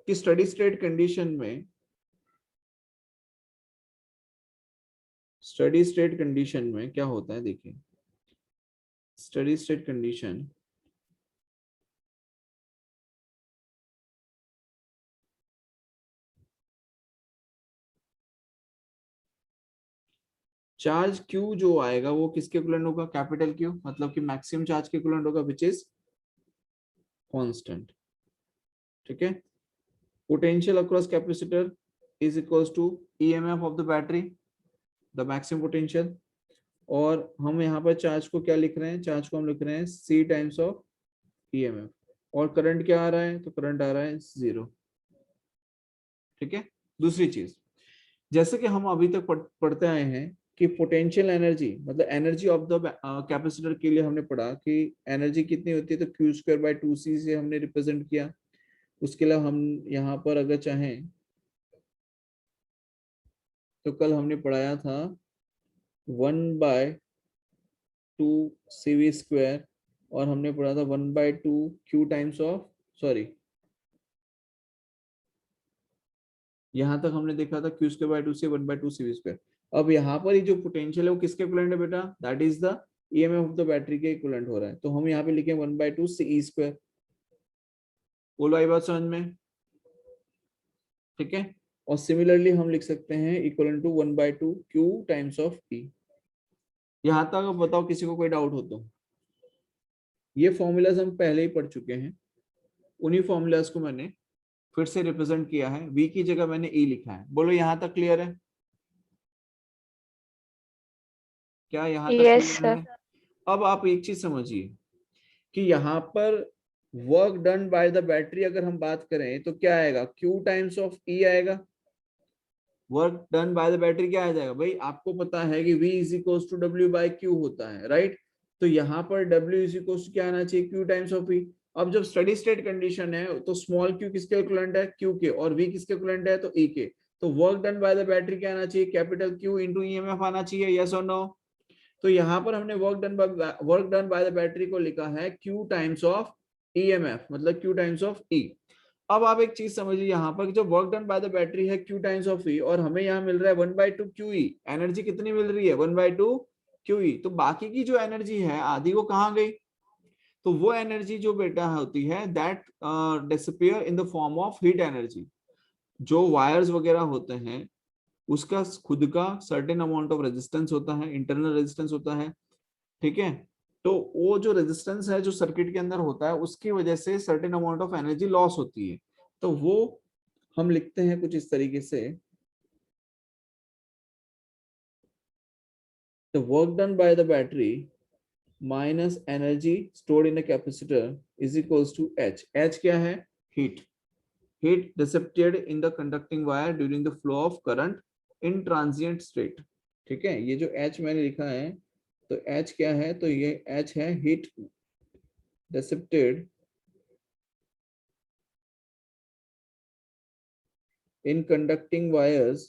कि स्टडी स्टेट कंडीशन में क्या होता है, देखिए steady state condition charge Q जो आएगा वो किसके इक्विवेलेंट होगा? कैपिटल Q, मतलब कि मैक्सिमम चार्ज के इक्विवेलेंट होगा विच इज कांस्टेंट। ठीक है, potential across capacitor is equals to EMF of the battery, the maximum potential. और हम यहाँ पर चार्ज को क्या लिख रहे हैं? चार्ज को हम लिख रहे हैं C टाइम्स ऑफ EMF। और करंट क्या आ रहा है? तो करंट आ रहा है 0। ठीक है, दूसरी चीज, जैसे कि हम अभी तक पढ़ते आए हैं कि पोटेंशियल एनर्जी मतलब एनर्जी ऑफ द कैपेसिटर के लिए हमने पढ़ा कि एनर्जी कितनी होती है, तो Q²/2C से हमने रिप्रेजेंट किया। उसके अलावा हम यहाँ पर अगर चाहें तो कल हमने पढ़ाया था 1/2CV², और हमने पढ़ा था 1/2Q टाइम्स ऑफ, सॉरी यहां तक हमने देखा था Q²/2 से 1/2CV²। अब यहाँ पर ही जो पोटेंशियल है वो किसके इक्विवेलेंट है बेटा? That is the EMF of the battery के इक्विवेलेंट हो रहा है। तो हम यहाँ पे लिखें 1/2CE²। बोलो आई बात समझ में? ठीक है, और सिमिलरली हम लिख सकते हैं equal to 1/2Q times of E। यहाँ तक बताओ किसी को कोई डाउट हो तो? ये फॉर्मूलाज हम पहले ही पढ़ चुके हैं, उन्हीं फॉर्मूलाज को मैंने फिर से रिप्रेजेंट किया है। V की जगह मैंने E लिखा है। बोलो यहाँ तक क्लियर है? क्या यहाँ तक क्लियर है? अब आप एक चीज समझिए कि यहाँ पर work done by the battery अगर हम बात करें तो क्या आएगा? Q टाइम्स ऑफ E आएगा। Work done by the battery क्या आ जाएगा भाई? आपको पता है कि V is equal to W by Q होता है, राइट? तो यहाँ पर W इज इक्वल टू क्या आना चाहिए? Q times of E। अब जब स्टडी स्टेट कंडीशन है तो स्मॉल क्यू किसके इक्विवेलेंट है, क्यू के, और वी किसके इक्विवेलेंट है, तो ई के। तो work done by the battery क्या आना चाहिए, कैपिटल क्यू इंटू ईएमएफ आना चाहिए, यस और नो। तो यहाँ पर हमने work done by the battery को लिखा है क्यू टाइम्स ऑफ ईएमएफ, मतलब क्यू टाइम्स ऑफ ई। अब आप एक चीज समझिए, यहाँ पर जो work done by the battery है क्यू टाइम्स ऑफ ई, और हमें यहाँ मिल रहा है 1/2 क्यू ई, एनर्जी कितनी मिल रही है, 1/2 क्यू ई। तो बाकी की जो एनर्जी है आधी वो कहाँ गई, तो वो एनर्जी जो बेटा होती है that disappear in the form of heat energy. जो वायर्स वगैरह होते हैं उसका खुद का सर्टेन अमाउंट ऑफ रेजिस्टेंस होता है, इंटरनल रेजिस्टेंस होता है, ठीक है। तो वो जो रेजिस्टेंस है जो सर्किट के अंदर होता है उसकी वजह से certain amount of energy loss होती है। तो वो हम लिखते हैं कुछ इस तरीके से, the work done by the battery minus energy stored in a capacitor is equals to H. H क्या है, heat. Heat dissipated in the conducting wire during the flow of current in transient state. ठीक है, ये जो H मैंने लिखा है तो H क्या है, तो ये H है heat dissipated in conducting wires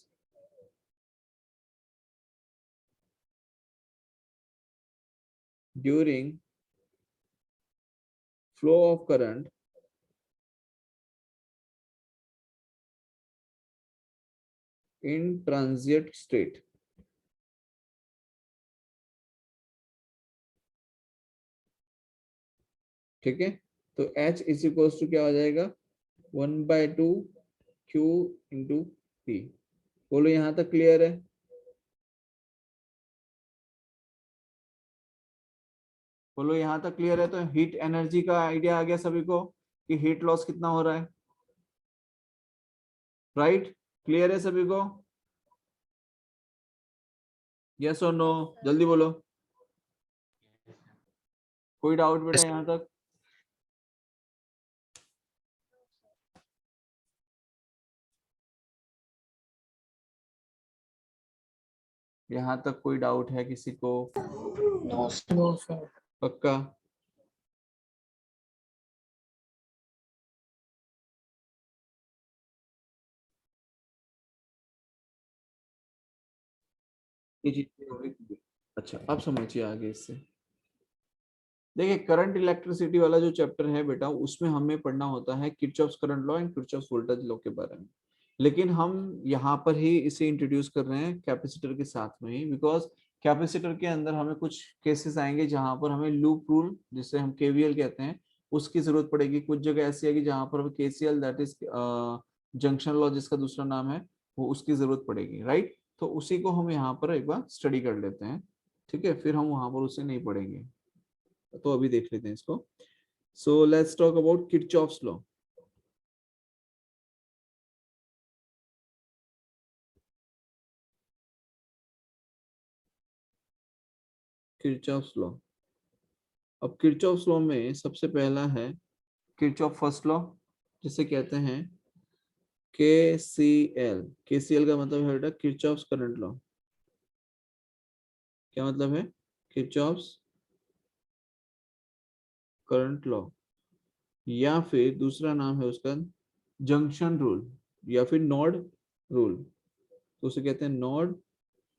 during flow of current in transient state. ठीक है, तो H इज इक्वल्स टू क्या हो जाएगा, 1/2 Q इंटू P। बोलो यहां तक क्लियर है, बोलो यहां तक क्लियर है। तो हीट एनर्जी का आइडिया आ गया सभी को कि हीट लॉस कितना हो रहा है, राइट? क्लियर है सभी को, यस और नो, जल्दी बोलो, कोई डाउट बेटा यहां तक? यहां तक कोई डाउट है किसी को? No, sir. No, sir. पक्का? ये चीज अच्छा, अब समझिए आगे इससे। देखिए करंट इलेक्ट्रिसिटी वाला जो चैप्टर है बेटा उसमें हमें पढ़ना होता है Kirchhoff's current law and Kirchhoff's voltage law के बारे में, लेकिन हम यहाँ पर ही इसे इंट्रोड्यूस कर रहे हैं कैपेसिटर के साथ में ही, बिकॉज कैपेसिटर के अंदर हमें कुछ केसेस आएंगे जहां पर हमें लूप रूल जिसे हम केवीएल कहते हैं उसकी जरूरत पड़ेगी। कुछ जगह ऐसी आएगी जहां पर हमें KCL that is junction law जिसका दूसरा नाम है वो उसकी जरूरत पड़ेगी, राइट? तो उसी को हम यहाँ पर एक बार स्टडी कर लेते हैं, ठीक है, फिर हम वहां पर उसे नहीं पढ़ेंगे। तो अभी देख लेते हैं इसको। So let's talk about Kirchhoff's law. Kirchhoff's law, अब किरचॉफ्स लॉ में सबसे पहला है किरचॉफ फर्स्ट लॉ जिसे कहते हैं केसीएल। केसीएल का मतलब है बेटा किरचॉफ्स करंट लॉ। क्या मतलब है, किरचॉफ्स करंट लॉ, या फिर दूसरा नाम है उसका जंक्शन रूल या फिर नोड रूल, तो उसे कहते हैं नोड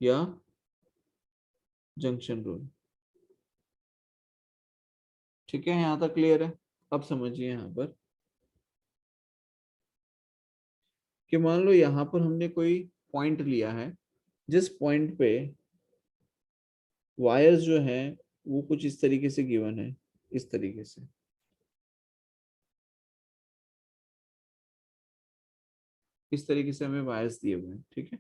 या जंक्शन रूल। ठीक है, यहाँ तक क्लियर है? अब समझिए यहाँ पर कि मान लो यहाँ पर हमने कोई पॉइंट लिया है जिस पॉइंट पे वायर्स जो हैं वो कुछ इस तरीके से गिवन है, इस तरीके से, इस तरीके से हमें वायर्स दिए हुए हैं, ठीक है।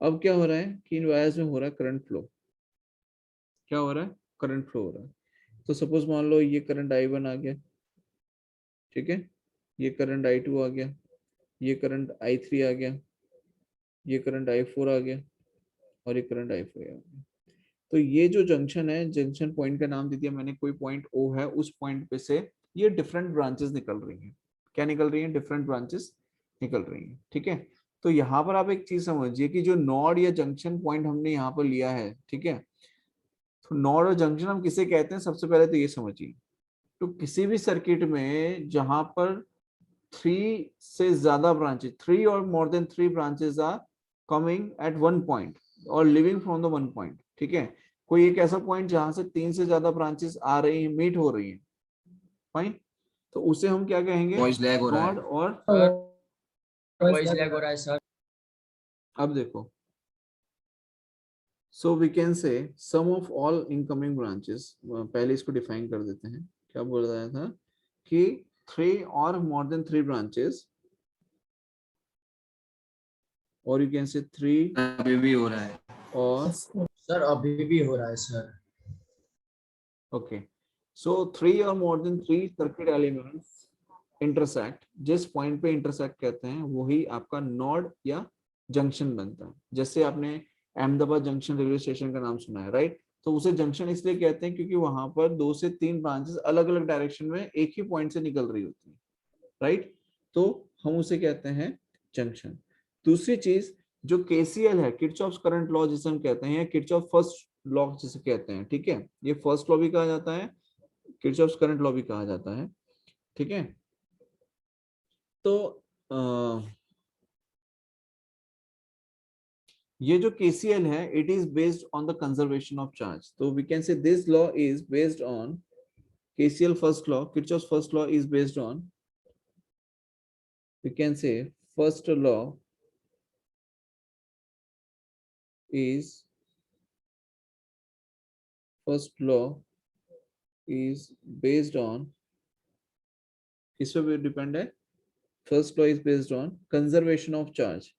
अब क्या हो रहा है कि इन वायर्स में हो रहा है करंट फ्लो। क्या हो रहा है, करंट फ्लो हो रहा है। तो सपोज मान लो ये करंट I1 आ गया, ठीक है, ये करंट I2 आ गया, ये करंट I3 आ गया, ये करंट I4 आ गया और ये करंट I5 आ गया। तो ये जो जंक्शन है, जंक्शन पॉइंट का नाम दे दिया मैंने, कोई पॉइंट O है, उस पॉइंट पे से ये डिफरेंट ब्रांचेस निकल रही हैं। क्या निकल रही हैं, डिफरेंट ब्रांचेस निकल रही हैं, ठीक है। तो यहाँ पर आप एक चीज समझिए कि जो नोड या जंक्शन पॉइंट हमने यहाँ पर लिया है, ठीक है, तो नोड और जंक्शन हम किसे कहते हैं, सबसे पहले तो ये समझिए। तो किसी भी सर्किट में जहां पर 3 से ज्यादा ब्रांचेस, 3 और more than 3 branches are coming at one point और leaving from the one point, ठीक है, कोई एक ऐसा पॉइंट जहां से 3 से ज्यादा ब्रांचेस आ रही हैं, मीट हो रही हैं, फाइन, तो उसे हम क्या कहेंगे, वॉइस लैग हो रहा है। नोड। और वॉइस लैग हो रहा है सर। अब देखो, so we can say sum of all incoming branches, पहले इसको डिफाइन कर देते हैं, क्या बोल रहा था कि 3 और more than 3 branches, or you can say 3 अभी भी हो रहा है। or सर अभी भी हो रहा है sir. okay, so 3 or more than 3 circuit elements intersect, जिस पॉइंट पे इंटरसेक्ट कहते हैं वही आपका नोड या जंक्शन बनता है। जैसे आपने अहमदाबाद जंक्शन रेलवे स्टेशन का नाम सुना है, राइट, तो उसे जंक्शन इसलिए कहते हैं क्योंकि वहां पर 2 से 3 ब्रांचेस अलग अलग डायरेक्शन में एक ही पॉइंट से निकल रही होती है, राइट, तो हम उसे कहते हैं जंक्शन। दूसरी चीज जो केसीएल है, किरचॉफ्स करंट लॉ जिसे हम कहते हैं, या किरचॉफ फर्स्ट लॉ जिसे कहते हैं, ठीक है, ये फर्स्ट लॉ भी कहा जाता है, किरचॉफ्स करंट लॉ भी कहा जाता है, ठीक है। तो ये जो KCL है, it is based on the conservation of charge, तो we can say this law is based on KCL first law, Kirchhoff's first law is based on, we can say first law is first law is based on, किस पे depend है, first law is based on conservation of charge.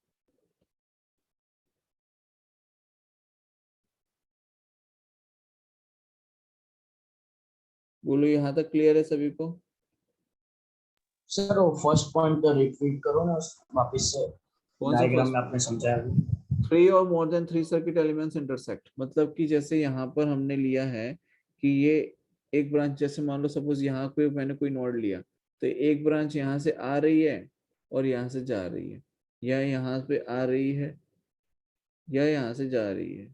बोलो यहां तक clear है सभी को? Sir वो फर्स्ट पॉइंट रिपीट करो ना वापस से, कौन सा डायग्राम फर्स्ट? में आपने समझाया अभी। 3 और more than 3 circuit elements intersect, मतलब कि जैसे यहाँ पर हमने लिया है कि ये एक ब्रांच, जैसे मान लो सपोज यहाँ कोई मैंने कोई नोड लिया, तो एक ब्रांच यहाँ से आ रही है और यहाँ से जा रही है, या यहाँ पे आ रही है या यहाँ से जा रही है,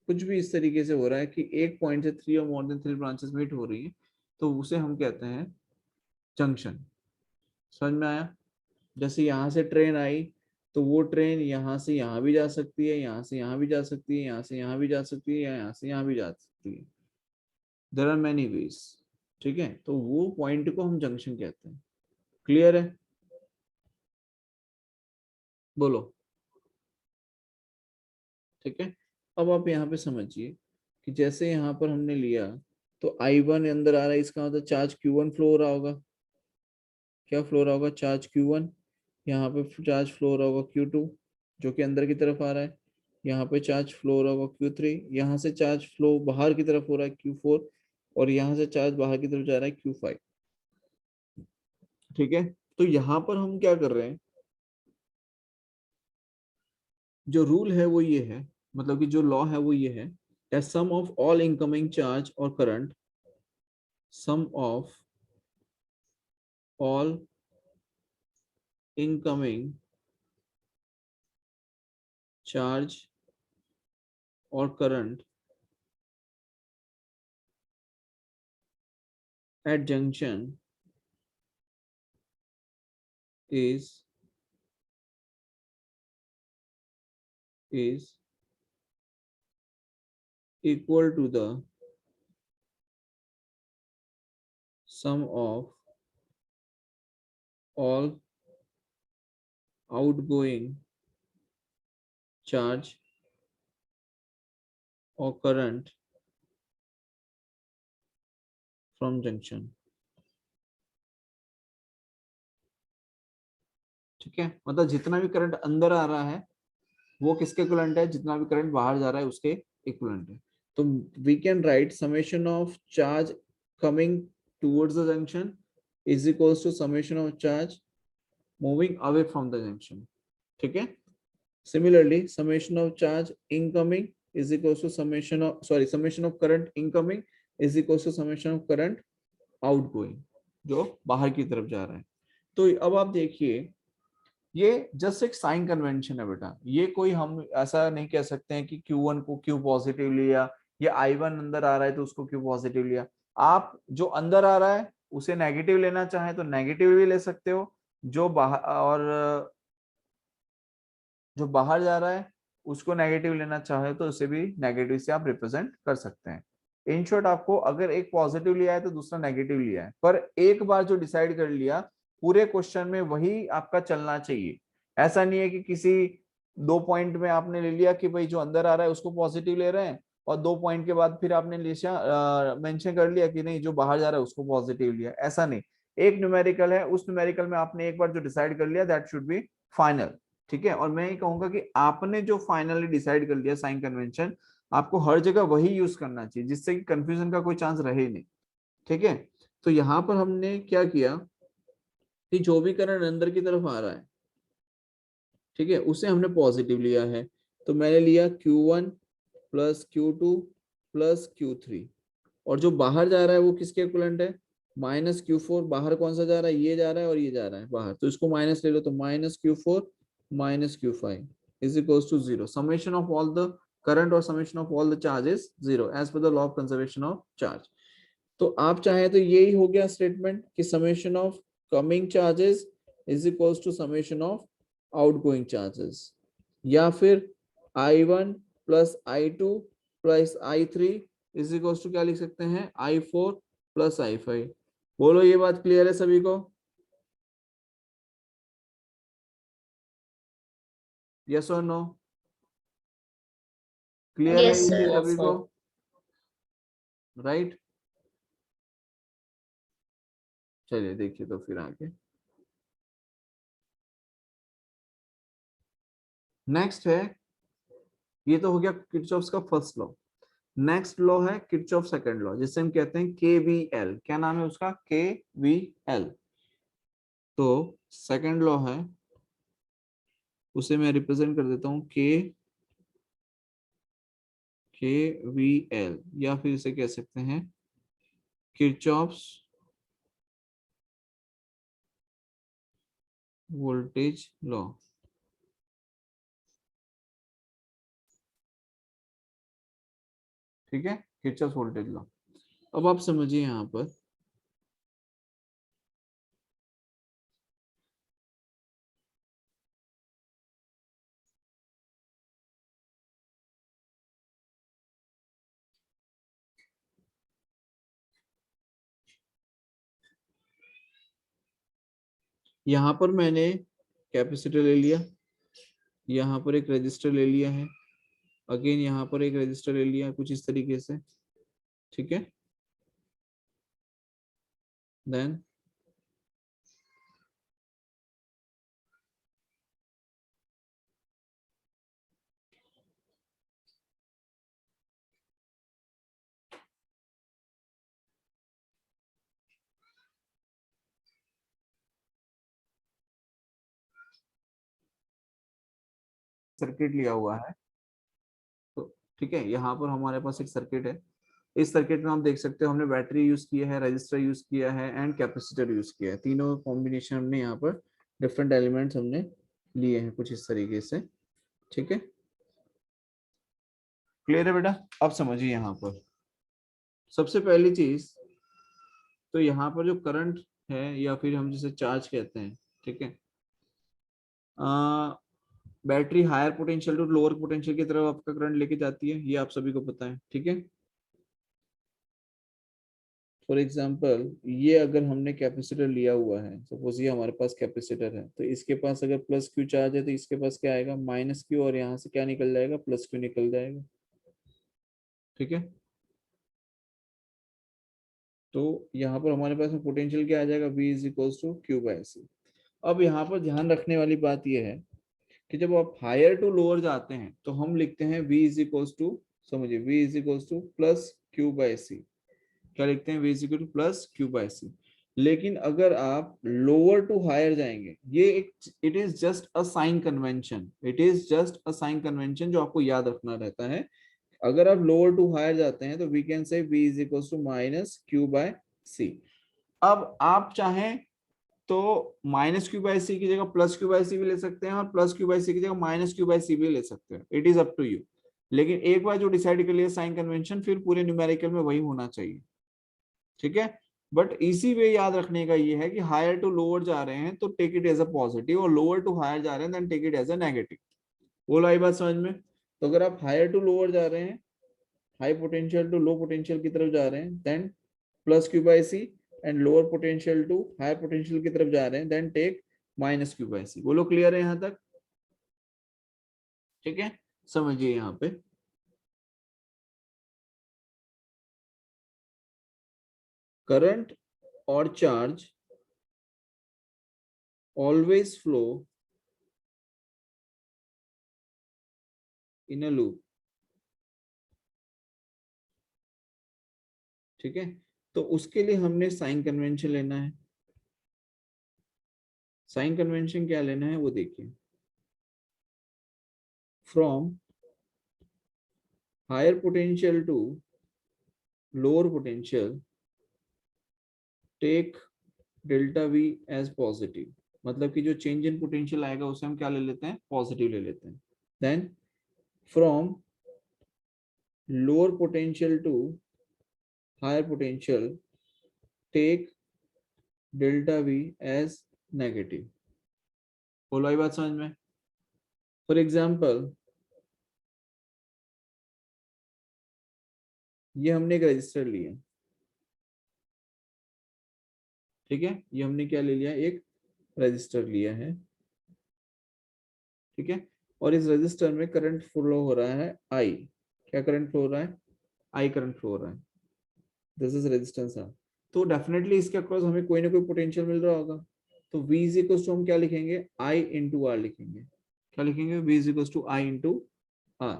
कुछ भी इस तरीके से हो रहा है कि एक पॉइंट से 3 और मोर देन 3 ब्रांचेस मीट हो रही है, तो उसे हम कहते हैं जंक्शन। समझ में आया? जैसे यहाँ से ट्रेन आई तो वो ट्रेन यहाँ से यहाँ भी जा सकती है, यहाँ से यहाँ भी जा सकती है, यहाँ से यहाँ भी जा सकती है, या यहाँ से यहाँ भी जा सकती है, देयर आर मेनी वेज, ठीक है, तो वो पॉइंट को हम जंक्शन कहते हैं। क्लियर है? बोलो। ठीक है, अब आप यहाँ पे समझिए कि जैसे यहाँ पर हमने लिया तो I1 अंदर आ रहा है, इसका मतलब चार्ज Q1 फ्लो हो रहा होगा, क्या फ्लो हो रहा होगा, चार्ज Q1, यहाँ पे चार्ज फ्लो हो रहा होगा Q2 जो कि अंदर की तरफ आ रहा है, यहाँ पे चार्ज फ्लो हो रहा होगा Q3, यहाँ से चार्ज फ्लो बाहर की तरफ हो रहा है Q4, और यहाँ से चार्ज बाहर की तरफ जा रहा है Q5, ठीक है। तो यहाँ पर हम क्या कर रहे हैं, जो रूल है वो ये है, मतलब कि जो लॉ है वो ये है, that sum of all incoming charge or current, sum of all incoming charge or current at junction is equal to the sum of all outgoing charge or current from junction, ठीक है, मतलब जितना भी current अंदर आ रहा है वो किसके इक्विवेलेंट है, जितना भी करंट बाहर जा रहा है उसके इक्विवेलेंट है। तो we can write summation of charge coming towards the junction is equals to summation of charge moving away from the junction, ठीक है। Similarly summation of charge incoming is equals to summation of current incoming is equals to summation of current outgoing जो बाहर की तरफ जा रहा है। तो अब आप देखिए ये जस्ट एक साइन कन्वेंशन है बेटा, ये कोई हम ऐसा नहीं कह सकते हैं कि Q1 को Q पॉजिटिव लिया, या I1 अंदर आ रहा है तो उसको क्यों पॉजिटिव लिया। आप जो अंदर आ रहा है उसे नेगेटिव लेना चाहे तो नेगेटिव भी ले सकते हो, जो बाहर और जो बाहर जा रहा है उसको नेगेटिव लेना चाहे तो उसे भी नेगेटिव से आप रिप्रेजेंट कर सकते हैं। इन शॉर्ट आपको अगर एक पॉजिटिव लिया है तो दूसरा नेगेटिव लिया है, पर एक बार जो डिसाइड कर लिया पूरे क्वेश्चन में वही आपका चलना चाहिए। ऐसा नहीं है कि किसी 2 पॉइंट में आपने ले लिया कि भाई जो अंदर आ रहा है उसको पॉजिटिव ले रहे हैं और 2 पॉइंट के बाद फिर आपने मेंशन कर लिया कि नहीं जो बाहर जा रहा है उसको पॉजिटिव लिया। ऐसा नहीं, एक न्यूमेरिकल है, उस न्यूमेरिकल में आपने एक बार जो डिसाइड कर लिया दैट शुड बी फाइनल। ठीक है, और मैं ये कहूंगा कि आपने जो फाइनली डिसाइड कर लिया साइन कन्वेंशन आपको हर जगह वही यूज करना चाहिए, जिससे कि कंफ्यूजन का कोई चांस रहे नहीं। ठीक है, तो यहाँ पर हमने क्या किया कि जो भी करंट अंदर की तरफ आ रहा है, ठीक है, उसे हमने पॉजिटिव लिया है। तो मैंने लिया Q1 plus Q2 plus Q3, और जो बाहर जा रहा है वो किसके इक्विवेलेंट है, माइनस Q4। बाहर कौन सा जा रहा है, ये जा रहा है और ये जा रहा है बाहर, तो इसको माइनस ले लो, तो minus Q4 minus Q5 is equals to 0. Summation of all the current or summation of all the charge is 0 as per the law of conservation of charge. तो आप चाहे तो यही हो गया स्टेटमेंट कि summation of coming charges is equals to summation of outgoing charges, या फिर I1 plus I2 plus I3 is equals to क्या लिख सकते हैं, I4 plus I5। बोलो ये बात क्लियर है सभी को? यस और नो? क्लियर है Yes, ये sir. चीज Yes, सभी sir. को? राइट, चलिए देखिए तो फिर आगे नेक्स्ट है, ये तो हो गया किरचॉफ्स का फर्स्ट लॉ। नेक्स्ट लॉ है किरचॉफ सेकंड लॉ, जिसे हम कहते हैं KVL। क्या नाम है उसका, KVL। तो सेकंड लॉ है, उसे मैं रिप्रेजेंट कर देता हूं KVL, या फिर इसे कह सकते हैं किरचॉफ्स वोल्टेज लॉ। ठीक है, किरचॉफ्स वोल्टेज लॉ। अब आप समझिए यहाँ पर यहाँ पर मैंने कैपेसिटर ले लिया, यहाँ पर एक रजिस्टर ले लिया है, अगेन यहाँ पर एक रजिस्टर ले लिया, कुछ इस तरीके से। ठीक है, देन सर्किट लिया हुआ है। तो ठीक है, यहाँ पर हमारे पास एक सर्किट है। इस सर्किट में हम देख सकते हो हमने बैटरी यूज किया है, रजिस्टर यूज किया है एंड कैपेसिटर यूज किया है। तीनों कॉम्बिनेशन हमने यहाँ पर डिफरेंट एलिमेंट्स हमने लिए हैं कुछ इस तरीके से। ठीक है, क्लियर है बेटा? अब समझिए यहाँ पर सबसे पहली चीज, तो यहाँ पर जो करंट है या फिर हम जिसे चार्ज कहते हैं, ठीक है, battery higher potential to lower potential की तरफ आपका करंट लेके जाती है, ये आप सभी को पता है। ठीक है, फॉर एग्जाम्पल ये अगर हमने कैपेसिटर लिया हुआ है, सपोज ये हमारे पास कैपेसिटर है, तो इसके पास अगर प्लस क्यू चार्ज है तो इसके पास क्या आएगा, माइनस क्यू, और यहाँ से क्या निकल जाएगा, प्लस क्यू निकल जाएगा। ठीक है, तो यहाँ पर हमारे पास में पोटेंशियल क्या आ जाएगा, V is equals to q by c. अब यहाँ पर ध्यान रखने वाली बात यह है कि जब आप हायर टू लोअर जाते हैं तो हम लिखते हैं V इज इक्वल्स टू, समझिए V is equals to plus q by c. क्या लिखते हैं, V is equal to plus q by c. लेकिन अगर आप लोअर टू हायर जाएंगे, ये एक it is just a sign convention, it is just a sign convention जो आपको याद रखना रहता है। अगर आप लोअर टू हायर जाते हैं तो we can say V is equal to minus q by c. अब आप चाहें तो माइनस क्यू बाई सी की जगह प्लस क्यू बाई सी भी ले सकते हैं, और प्लस क्यू बाई सी की जगह माइनस क्यू बाई सी भी ले सकते हैं, it is up to you. लेकिन एक बार जो डिसाइड कर लिया साइन कन्वेंशन, फिर पूरे न्यूमेरिकल में वही होना चाहिए, ठीक है। बट इसी वे याद रखने का ये है कि हायर टू लोअर जा रहे हैं तो take it as a positive, और लोअर टू हायर जा रहे हैं then take it as a negative. बोलो आई बात समझ में? तो अगर आप हायर टू लोअर जा रहे हैं, high potential to low potential की तरफ जा रहे हैं, then plus q by c, and lower potential to higher potential की तरफ जा रहे हैं, then take minus q by c. बोलो क्लियर है यहां तक? ठीक है, समझिए यहाँ पे करंट और charge always flow in a loop, ठीक है। तो उसके लिए हमने साइन कन्वेंशन लेना है। साइन कन्वेंशन क्या लेना है वो देखिए, from higher potential to lower potential take delta V as positive, मतलब कि जो चेंज इन पोटेंशियल आएगा उसे हम क्या ले लेते हैं, पॉजिटिव ले लेते हैं। Then from lower potential to higher potential take delta V as negative. बोलो आई बात समझ में? फॉर एग्जाम्पल ये हमने एक रजिस्टर लिया, ठीक है, ये हमने क्या ले लिया, एक रजिस्टर लिया है, ठीक है। और इस रजिस्टर में करंट फ्लो हो रहा है आई। क्या करंट फ्लो हो रहा है? आई करंट फ्लो हो रहा है। This is resistance R. तो डेफिनेटली इसके अक्रॉस हमें कोई ना कोई पोटेंशियल मिल रहा होगा। तो V इज इक्वल टू हम क्या लिखेंगे, आई इंटू आर लिखेंगे। क्या लिखेंगे? V is equal to I into R,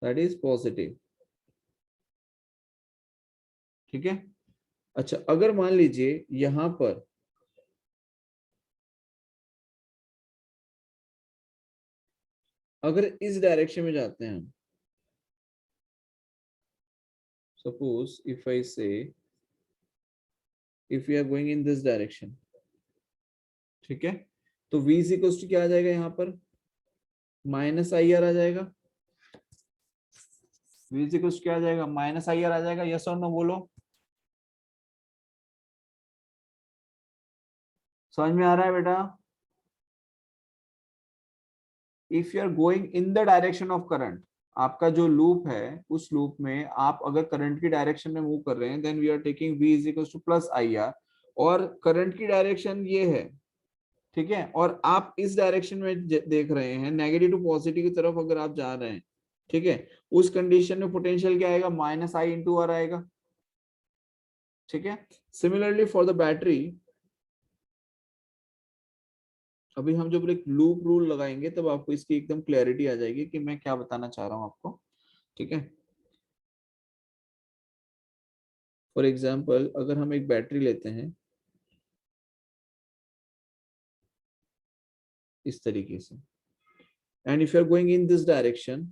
that is positive, ठीक है। अच्छा, अगर मान लीजिए यहां पर अगर इस डायरेक्शन में जाते हैं हम, suppose if I say if we are going in this direction, ठीक है, तो V इज इक्वल टू क्या आ जाएगा यहाँ पर, माइनस आई आर आ जाएगा। V इज इक्वल टू क्या आ जाएगा, माइनस आई आर आ जाएगा। यस और नो बोलो, समझ में आ रहा है बेटा? If you are going in the direction of current, आपका जो लूप है उस लूप में आप अगर करंट की डायरेक्शन में मूव कर रहे हैं, then we are taking V is equal to plus I R, और करंट की डायरेक्शन ये है, ठीक है। और आप इस डायरेक्शन में देख रहे हैं, नेगेटिव टू पॉजिटिव की तरफ अगर आप जा रहे हैं, ठीक है, उस कंडीशन में पोटेंशियल क्या आएगा, माइनस आई इंटू आर आएगा, ठीक है। सिमिलरली फॉर द बैटरी, अभी हम जब एक लूप रूल लगाएंगे तब आपको इसकी एकदम क्लैरिटी आ जाएगी कि मैं क्या बताना चाह रहा हूं आपको, ठीक है। फॉर एग्जाम्पल अगर हम एक बैटरी लेते हैं इस तरीके से, and if you are going in this direction,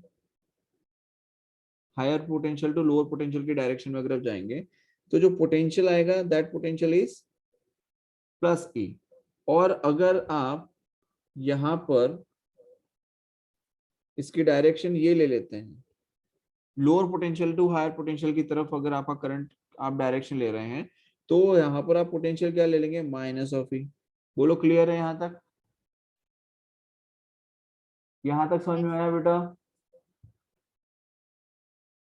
higher potential to lower potential की डायरेक्शन में अगर आप जाएंगे, तो जो पोटेंशियल आएगा that potential is plus E. और अगर आप यहां पर इसकी डायरेक्शन ये ले लेते हैं, lower potential to higher potential की तरफ अगर आपका करंट आप डायरेक्शन ले रहे हैं, तो यहाँ पर आप पोटेंशियल क्या ले लेंगे, माइनस ऑफ ई। बोलो क्लियर है यहां तक? यहां तक समझ में आया बेटा?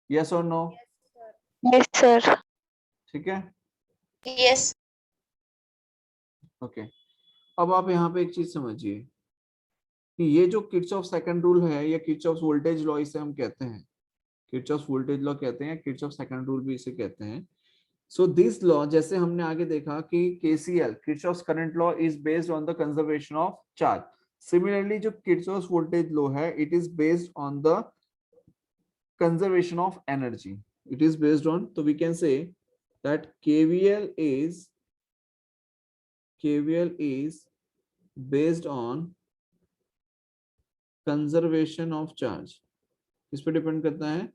यस और नो? Yes, sir. ठीक है, Yes. ओके। अब आप यहाँ पे एक चीज समझिए कि ये जो किर्चॉफ सेकंड रूल है या किर्चॉफ वोल्टेज लॉ इसे हम कहते हैं, किर्चॉफ वोल्टेज लॉ कहते हैं, किर्चॉफ सेकंड रूल भी इसे कहते हैं। सो दिस लॉ, जैसे हमने आगे देखा कि KCL Kirchhoff current law is based on the conservation of charge, similarly जो किर्चॉफ वोल्टेज लॉ है it is based on the conservation of energy. It is based on, so we can say that KVL is based on conservation of charge. किस पे depend करता है,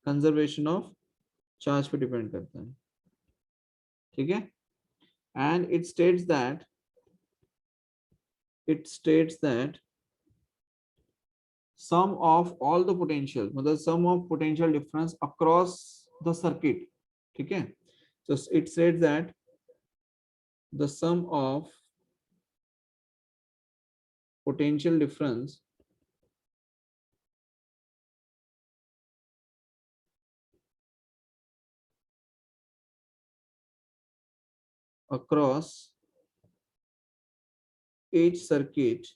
conservation of charge पे depend करता है, ठीक है। And it states that sum of all the potential, मतलब sum of potential difference across the circuit, ठीक है? So it said that the sum of potential difference across each circuit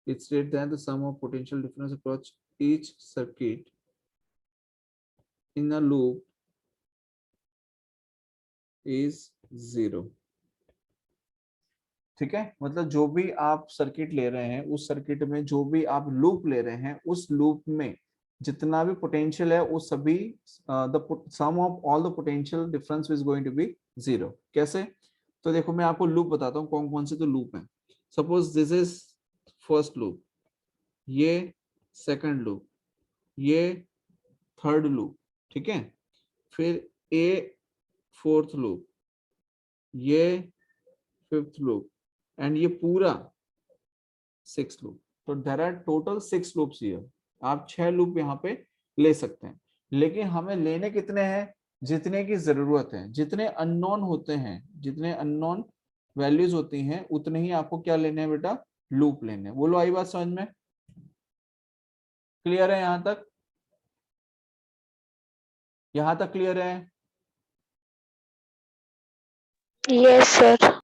it states that the sum of potential difference across each circuit in a loop is 0. ठीक है, मतलब जो भी आप circuit ले रहे हैं, उस सर्किट में जो भी आप लूप ले रहे हैं, उस लूप में जितना भी पोटेंशियल है वो सभी the sum of all the potential difference is going to be 0. कैसे? तो देखो मैं आपको लूप बताता हूँ कौन कौन से तो लूप हैं. Suppose this is first loop, ये सेकंड लूप, ये थर्ड लूप, ठीक है? फिर ए फोर्थ लूप, ये फिफ्थ लूप एंड ये पूरा सिक्स लूप. तो there are total 6 loops here. आप 6 लूप यहाँ पे ले सकते हैं, लेकिन हमें लेने कितने हैं? जितने की जरूरत है. जितने अननोन होते हैं, जितने अननोन वैल्यूज होती हैं, उतने ही आपको क्या लेने हैं बेटा? लूप लेने हैं. बोलो, आई बात समझ में? क्लियर है यहां तक? यहां तक क्लियर है? Yes, sir.